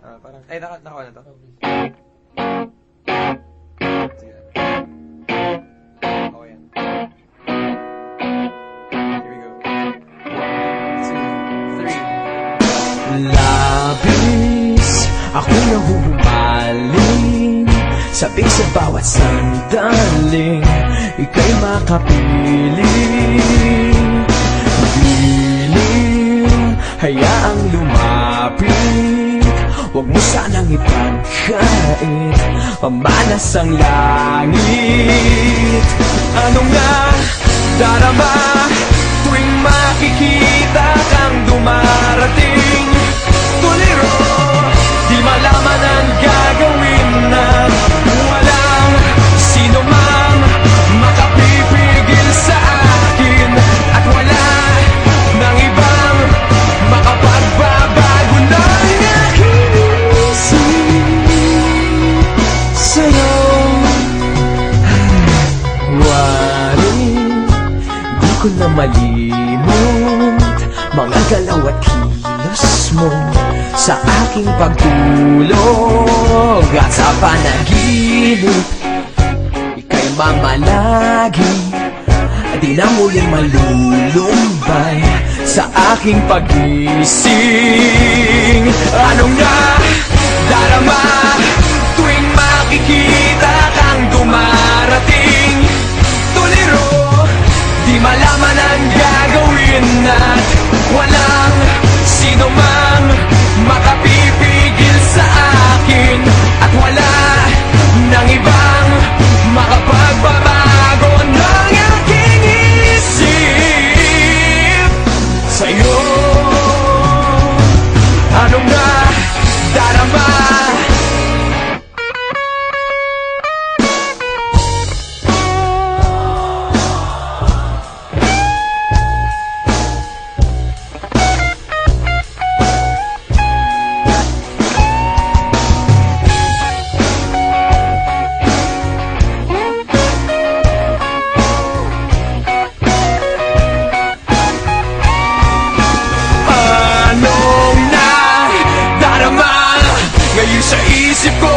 Parang, ay, nakakuha na to. Sige. Okay yan. Here we go. 1, 2, 3. Labis ako nahuhumaling, sabik sa bawat sandaling ika'y makapiling. Piling, hayaang lumapit, huwag mo sanang ipagkait, pamanas ang langit. Ano nga darama tuwing makikita kang dumarating? Tuliro, di malaman ang gagawin na walang sino mang makapipigil sa akin, at wala nang ibang makapagbabago ng aking isip sa'yo. Waring di ko na malimot mga galaw at kilos mo sa aking pagtulog, at sa panaginip ika'y mamalagi, di na muling malulumbay sa aking pag-ising. Ano nga darama tuwing makikita kang dumarating? Tuliro, di malaman ang gagawin, at walang sino mang makapipigil sa akin, at wala nang ibang makapagbabago ng aking isip sa'yo. Ano nga darama? Ngayon sa isip ko